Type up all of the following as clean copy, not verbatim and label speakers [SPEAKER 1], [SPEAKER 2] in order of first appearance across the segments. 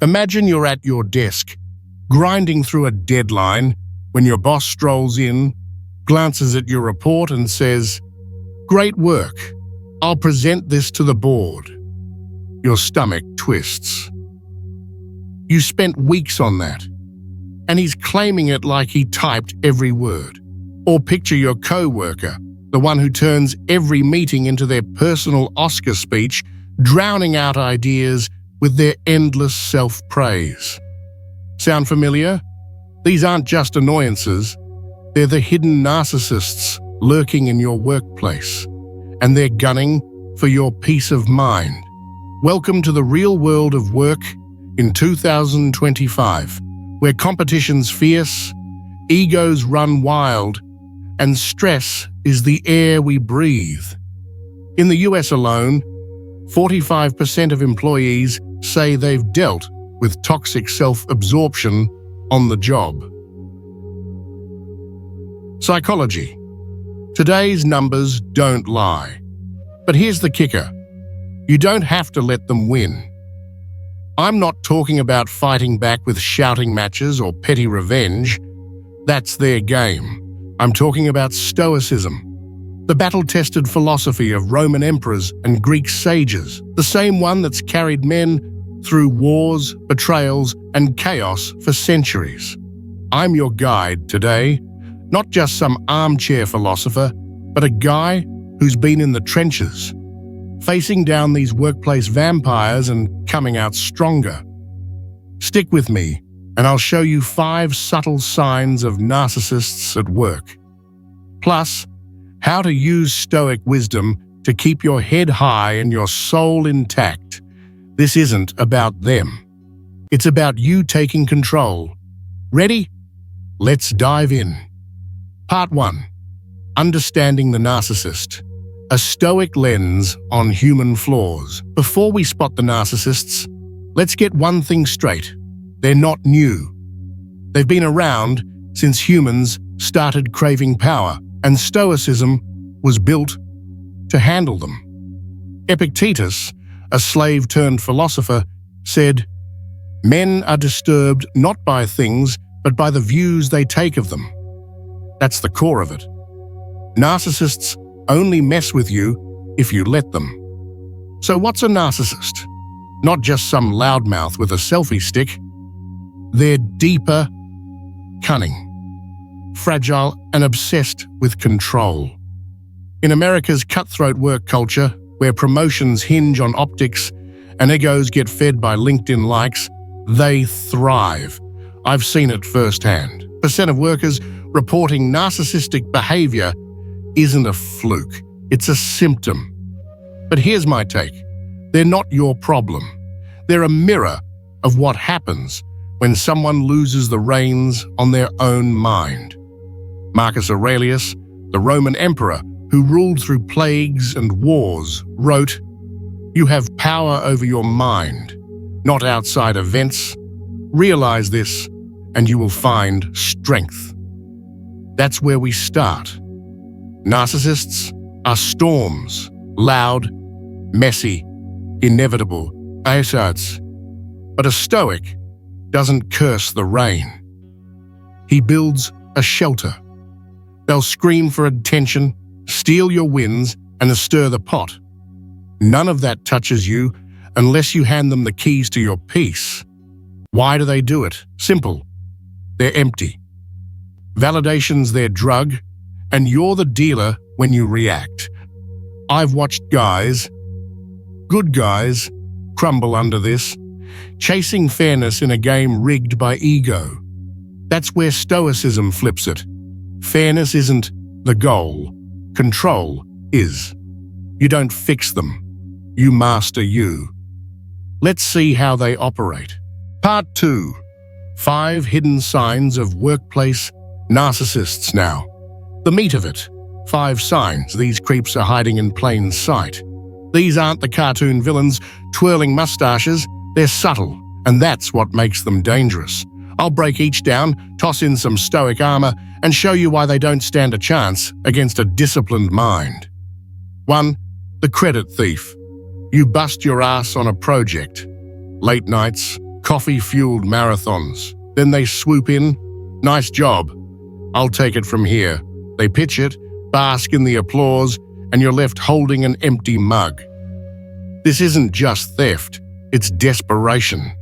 [SPEAKER 1] Imagine you're at your desk, grinding through a deadline, when your boss strolls in, glances at your report and says, "Great work. I'll present this to the board." Your stomach twists. You spent weeks on that, and he's claiming it like he typed every word. Or picture your co-worker, the one who turns every meeting into their personal Oscar speech, drowning out ideas with their endless self-praise. Sound familiar? These aren't just annoyances. They're the hidden narcissists lurking in your workplace, and they're gunning for your peace of mind. Welcome to the real world of work in 2025, where competition's fierce, egos run wild, and stress is the air we breathe. In the US alone, 45% of employees say they've dealt with toxic self-absorption on the job. Psychology. Today's numbers don't lie. But here's the kicker. You don't have to let them win. I'm not talking about fighting back with shouting matches or petty revenge. That's their game. I'm talking about Stoicism, the battle-tested philosophy of Roman emperors and Greek sages, the same one that's carried men through wars, betrayals, and chaos for centuries. I'm your guide today, not just some armchair philosopher, but a guy who's been in the trenches, facing down these workplace vampires and coming out stronger. Stick with me, and I'll show you 5 subtle signs of narcissists at work. Plus, how to use Stoic wisdom to keep your head high and your soul intact. This isn't about them. It's about you taking control. Ready? Let's dive in. Part 1. Understanding the narcissist. A Stoic lens on human flaws. Before we spot the narcissists, let's get one thing straight. They're not new. They've been around since humans started craving power, and Stoicism was built to handle them. Epictetus, a slave-turned-philosopher, said, "Men are disturbed not by things, but by the views they take of them." That's the core of it. Narcissists only mess with you if you let them. So what's a narcissist? Not just some loudmouth with a selfie stick. They're deeper, cunning, fragile, and obsessed with control. In America's cutthroat work culture, where promotions hinge on optics and egos get fed by LinkedIn likes, they thrive. I've seen it firsthand. Percent of workers reporting narcissistic behavior isn't a fluke, it's a symptom. But here's my take. They're not your problem. They're a mirror of what happens when someone loses the reins on their own mind. Marcus Aurelius, the Roman emperor who ruled through plagues and wars, wrote, "You have power over your mind, not outside events. Realize this, and you will find strength." That's where we start. Narcissists are storms, loud, messy, inevitable, ersatz. But a Stoic doesn't curse the rain. He builds a shelter. They'll scream for attention, steal your wins, and stir the pot. None of that touches you unless you hand them the keys to your peace. Why do they do it? Simple. They're empty. Validation's their drug, and you're the dealer when you react. I've watched guys, good guys, crumble under this, chasing fairness in a game rigged by ego. That's where Stoicism flips it. Fairness isn't the goal. Control is. You don't fix them. You master you. Let's see how they operate. Part 2. 5 hidden signs of workplace narcissists now. The meat of it. 5 signs these creeps are hiding in plain sight. These aren't the cartoon villains twirling mustaches. They're subtle, and that's what makes them dangerous. I'll break each down, toss in some Stoic armor, and show you why they don't stand a chance against a disciplined mind. 1. The credit thief. You bust your ass on a project. Late nights, coffee-fueled marathons. Then they swoop in. Nice job. I'll take it from here. They pitch it, bask in the applause, and you're left holding an empty mug. This isn't just theft, it's desperation.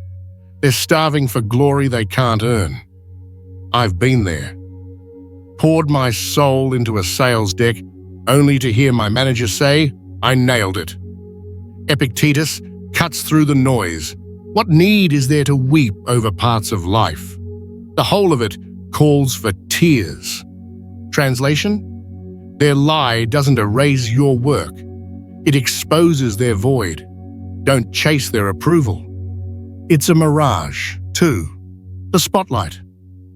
[SPEAKER 1] They're starving for glory they can't earn. I've been there. Poured my soul into a sales deck, only to hear my manager say, "I nailed it." Epictetus cuts through the noise. What need is there to weep over parts of life? The whole of it calls for tears. Translation? Their lie doesn't erase your work. It exposes their void. Don't chase their approval. It's a mirage. 2. The spotlight.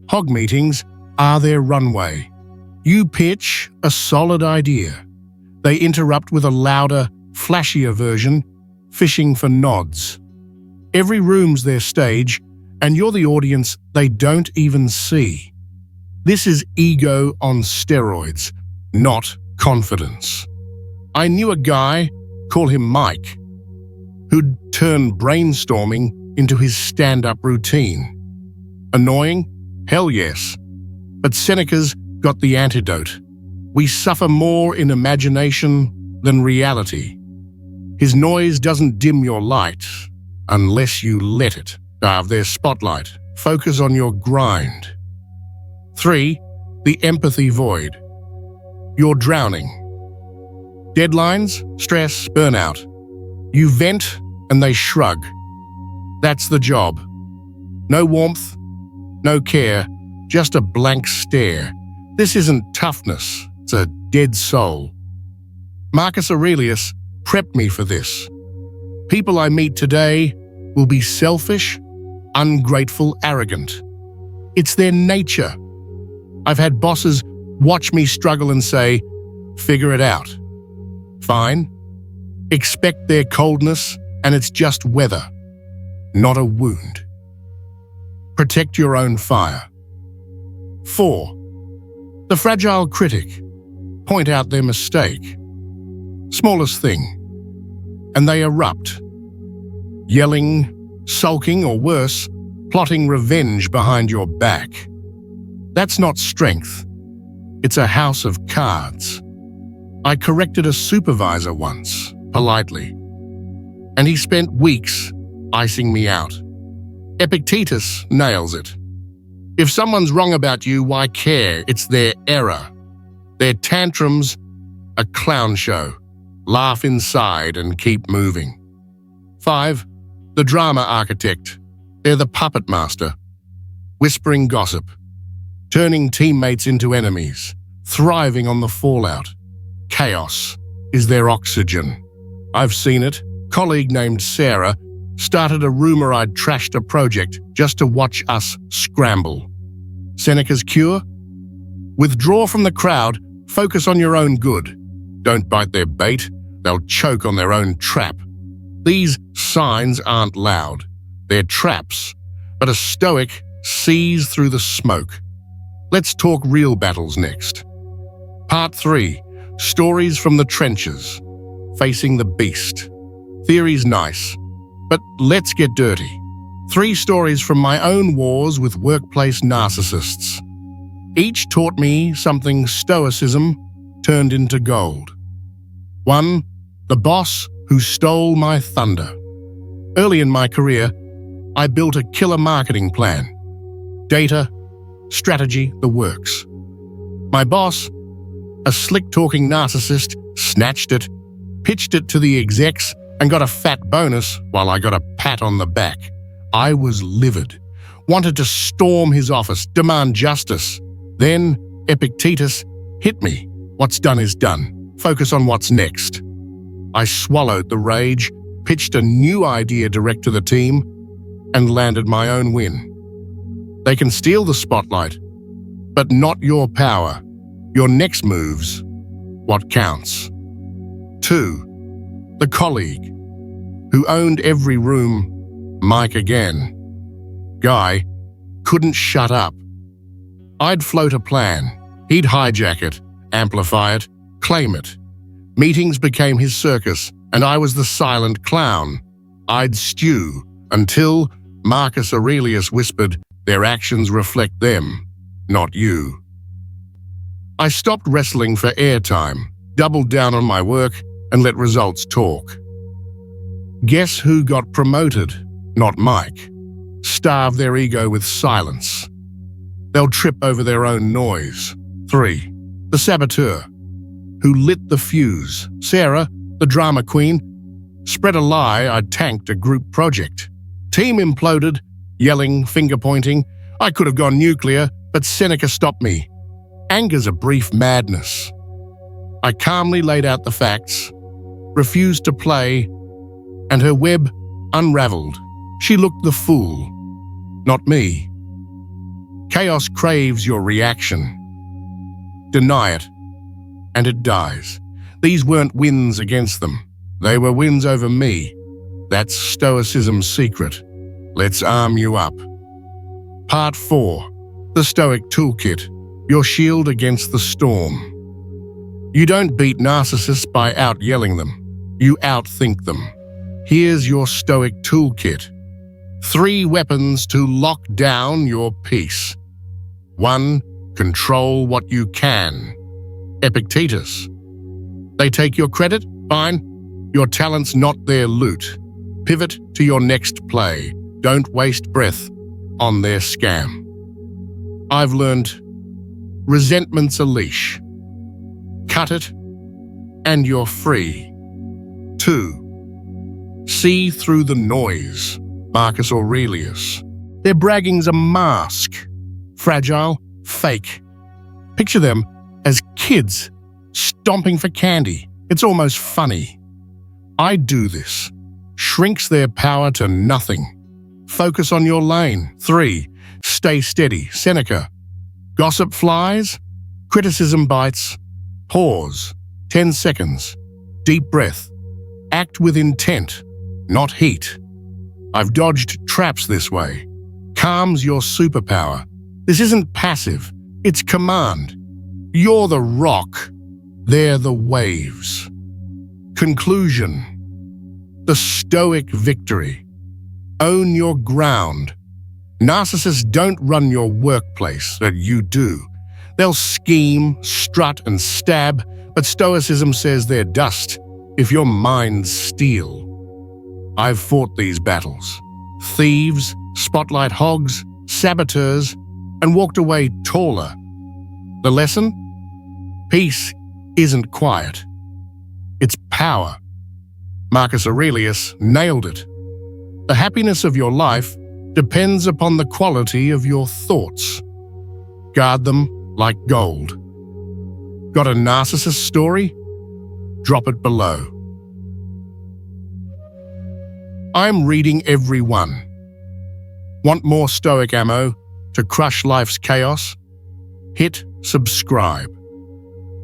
[SPEAKER 1] Hog meetings are their runway. You pitch a solid idea. They interrupt with a louder, flashier version, fishing for nods. Every room's their stage, and you're the audience they don't even see. This is ego on steroids, not confidence. I knew a guy, call him Mike, who'd turn brainstorming into his stand-up routine. Annoying? Hell yes. But Seneca's got the antidote. We suffer more in imagination than reality. His noise doesn't dim your light unless you let it. Carve their spotlight. Focus on your grind. 3. The empathy void. You're drowning. Deadlines, stress, burnout. You vent and they shrug. That's the job. No warmth, no care, just a blank stare. This isn't toughness, it's a dead soul. Marcus Aurelius prepped me for this. People I meet today will be selfish, ungrateful, arrogant. It's their nature. I've had bosses watch me struggle and say, "Figure it out." Fine. Expect their coldness, and it's just weather, not a wound. Protect your own fire. 4. The fragile critic. Point out their mistake. Smallest thing. And they erupt. Yelling, sulking, or worse, plotting revenge behind your back. That's not strength. It's a house of cards. I corrected a supervisor once, politely, and he spent weeks icing me out. Epictetus nails it. If someone's wrong about you, why care? It's their error. Their tantrums, a clown show. Laugh inside and keep moving. 5. The drama architect. They're the puppet master. Whispering gossip. Turning teammates into enemies. Thriving on the fallout. Chaos is their oxygen. I've seen it. Colleague named Sarah started a rumor I'd trashed a project just to watch us scramble. Seneca's cure? Withdraw from the crowd, focus on your own good. Don't bite their bait, they'll choke on their own trap. These signs aren't loud, they're traps, but a Stoic sees through the smoke. Let's talk real battles next. Part 3. Stories from the trenches. Facing the beast. Theory's nice, but let's get dirty. 3 stories from my own wars with workplace narcissists. Each taught me something Stoicism turned into gold. 1. The boss who stole my thunder. Early in my career, I built a killer marketing plan. Data, strategy, the works. My boss, a slick-talking narcissist, snatched it, pitched it to the execs, and got a fat bonus while I got a pat on the back. I was livid, wanted to storm his office, demand justice. Then Epictetus hit me. What's done is done. Focus on what's next. I swallowed the rage, pitched a new idea direct to the team, and landed my own win. They can steal the spotlight, but not your power. Your next move's what counts. 2. The colleague who owned every room, Mike again. Guy couldn't shut up. I'd float a plan. He'd hijack it, amplify it, claim it. Meetings became his circus, and I was the silent clown. I'd stew until Marcus Aurelius whispered, "Their actions reflect them, not you." I stopped wrestling for airtime, doubled down on my work, and let results talk. Guess who got promoted? Not Mike. Starve their ego with silence. They'll trip over their own noise. 3. The saboteur, who lit the fuse. Sarah, the drama queen, spread a lie I tanked a group project. Team imploded, yelling, finger-pointing. I could have gone nuclear, but Seneca stopped me. Anger's a brief madness. I calmly laid out the facts, refused to play, and her web unraveled. She looked the fool, not me. Chaos craves your reaction. Deny it, and it dies. These weren't wins against them. They were wins over me. That's Stoicism's secret. Let's arm you up. Part 4. The Stoic Toolkit. Your shield against the storm. You don't beat narcissists by out-yelling them. You outthink them. Here's your Stoic Toolkit. 3 weapons to lock down your peace. 1. Control what you can. Epictetus. They take your credit? Fine. Your talent's not their loot. Pivot to your next play. Don't waste breath on their scam. I've learned resentment's a leash. Cut it, and you're free. 2. See through the noise. Marcus Aurelius. Their bragging's a mask. Fragile, fake. Picture them as kids stomping for candy. It's almost funny. I do this. Shrinks their power to nothing. Focus on your lane. 3. Stay steady. Seneca. Gossip flies. Criticism bites. Pause. 10 seconds. Deep breath. Act with intent, not heat. I've dodged traps this way. Calm's your superpower. This isn't passive. It's command. You're the rock. They're the waves. Conclusion. The Stoic victory. Own your ground. Narcissists don't run your workplace, but you do. They'll scheme, strut, and stab, but Stoicism says they're dust if your mind's steel. I've fought these battles. Thieves, spotlight hogs, saboteurs, and walked away taller. The lesson? Peace isn't quiet. It's power. Marcus Aurelius nailed it. The happiness of your life depends upon the quality of your thoughts. Guard them like gold. Got a narcissist story? Drop it below. I'm reading every one. Want more Stoic ammo to crush life's chaos? Hit subscribe.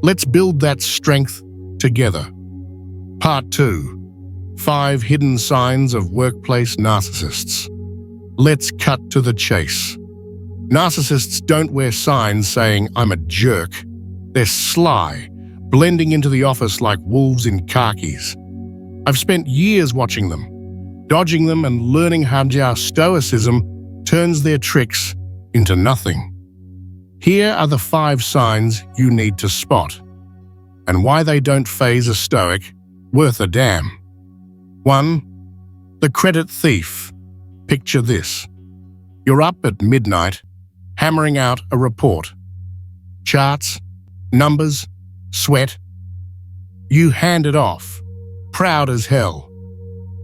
[SPEAKER 1] Let's build that strength together. Part 2. 5 Hidden Signs of Workplace Narcissists. Let's cut to the chase. Narcissists don't wear signs saying, "I'm a jerk." They're sly, blending into the office like wolves in khakis. I've spent years watching them, dodging them and learning how Stoicism turns their tricks into nothing. Here are the 5 signs you need to spot, and why they don't faze a Stoic worth a damn. 1. The credit thief. Picture this. You're up at midnight, hammering out a report. Charts, numbers, sweat. You hand it off, proud as hell.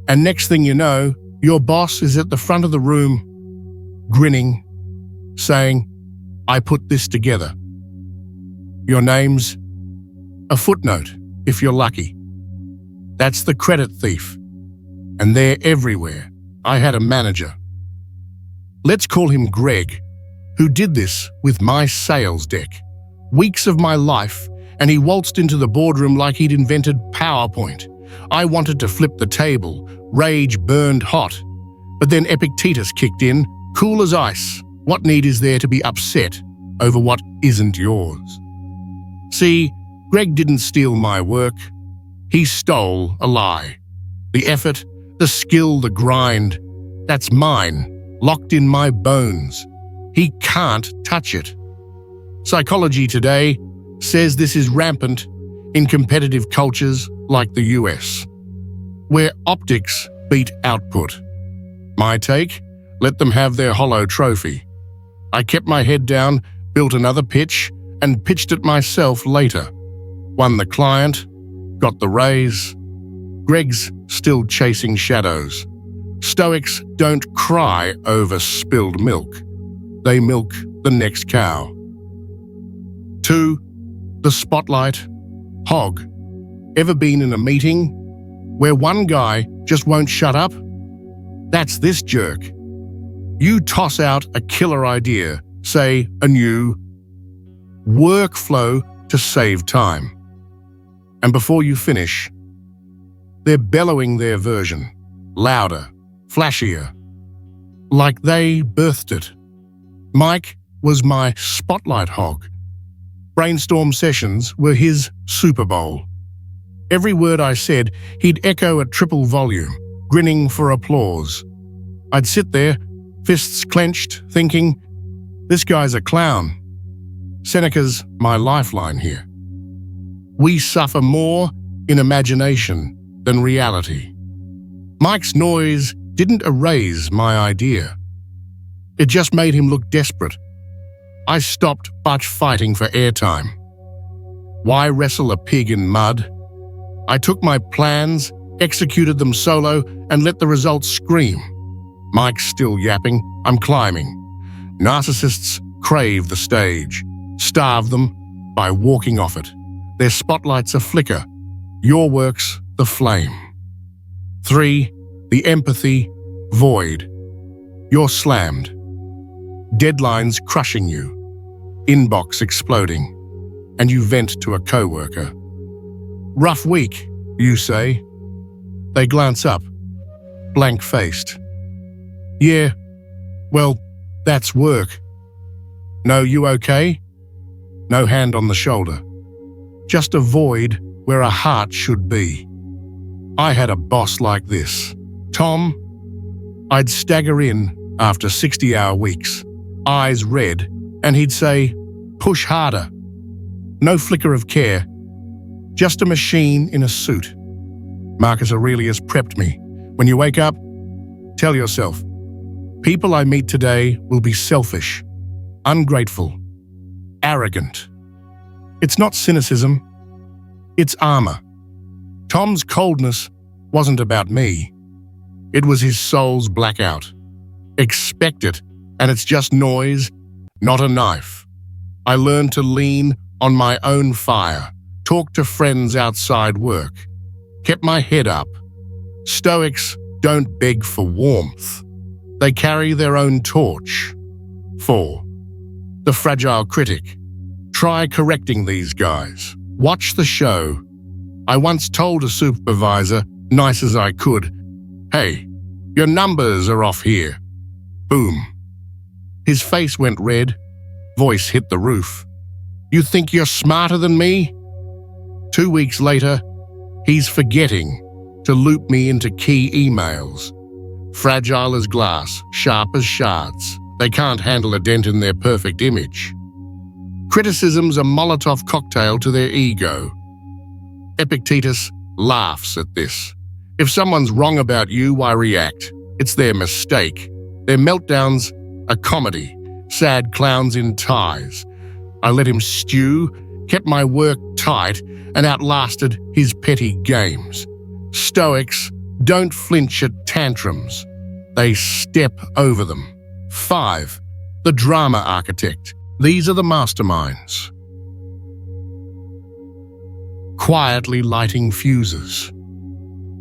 [SPEAKER 1] And next thing you know, your boss is at the front of the room, grinning, saying, "I put this together." Your name's a footnote, if you're lucky. That's the credit thief. And they're everywhere. I had a manager. Let's call him Greg, who did this with my sales deck. Weeks of my life, and he waltzed into the boardroom like he'd invented PowerPoint. I wanted to flip the table. Rage burned hot. But then Epictetus kicked in, cool as ice. What need is there to be upset over what isn't yours? See, Greg didn't steal my work. He stole a lie. The effort, the skill, the grind, that's mine. locked in my bones. He can't touch it. Psychology today says this is rampant in competitive cultures like the US, where optics beat output. My take? Let them have their hollow trophy. I kept my head down, built another pitch, and pitched it myself later. Won the client, got the raise. Greg's still chasing shadows. Stoics don't cry over spilled milk. They milk the next cow. 2. The spotlight hog. Ever been in a meeting where one guy just won't shut up? That's this jerk. You toss out a killer idea, say a new workflow to save time. And before you finish, they're bellowing their version, louder, flashier, like they birthed it. Mike was my spotlight hog. Brainstorm sessions were his Super Bowl. Every word I said, he'd echo at triple volume, grinning for applause. I'd sit there, fists clenched, thinking, this guy's a clown. Seneca's my lifeline here. We suffer more in imagination than reality. Mike's noise didn't erase my idea. It just made him look desperate. I stopped Butch fighting for airtime. Why wrestle a pig in mud? I took my plans, executed them solo, and let the results scream. Mike's still yapping, I'm climbing. Narcissists crave the stage. Starve them by walking off it. Their spotlight's a flicker. Your work's the flame. 3. The empathy void. You're slammed. Deadlines crushing you. Inbox exploding. And you vent to a coworker. Rough week, you say. They glance up, blank-faced. Yeah, well, that's work. No, you okay? No hand on the shoulder. Just a void where a heart should be. I had a boss like this. Tom, I'd stagger in after 60-hour weeks, eyes red, and he'd say, push harder. No flicker of care, just a machine in a suit. Marcus Aurelius prepped me. When you wake up, tell yourself, people I meet today will be selfish, ungrateful, arrogant. It's not cynicism, it's armor. Tom's coldness wasn't about me. It was his soul's blackout. Expect it, and it's just noise, not a knife. I learned to lean on my own fire, talk to friends outside work, kept my head up. Stoics don't beg for warmth. They carry their own torch. 4. The fragile critic. Try correcting these guys. Watch the show. I once told a supervisor, nice as I could, hey, your numbers are off here. Boom. His face went red, voice hit the roof. You think you're smarter than me? 2 weeks later, he's forgetting to loop me into key emails. Fragile as glass, sharp as shards. They can't handle a dent in their perfect image. Criticism's a Molotov cocktail to their ego. Epictetus laughs at this. If someone's wrong about you, why react? It's their mistake. Their meltdowns a comedy, sad clowns in ties. I let him stew, kept my work tight, and outlasted his petty games. Stoics don't flinch at tantrums. They step over them. 5. The drama architect. These are the masterminds. Quietly lighting fuses.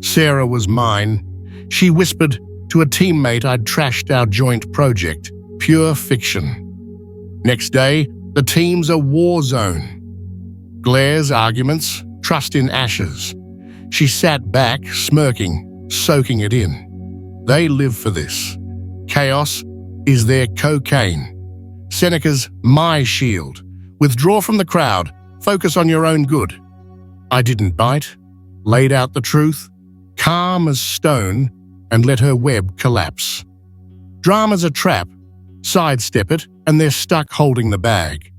[SPEAKER 1] Sarah was mine. She whispered to a teammate I'd trashed our joint project. Pure fiction. Next day, the team's a war zone. Glares, arguments, trust in ashes. She sat back, smirking, soaking it in. They live for this. Chaos is their cocaine. Seneca's my shield. Withdraw from the crowd. Focus on your own good. I didn't bite. Laid out the truth. Calm as stone and let her web collapse. Drama's a trap. Sidestep it and they're stuck holding the bag.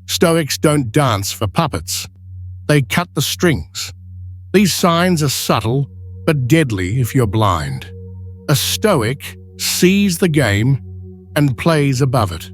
[SPEAKER 1] Stoics don't dance for puppets. They cut the strings. These signs are subtle but deadly if you're blind. A Stoic sees the game and plays above it.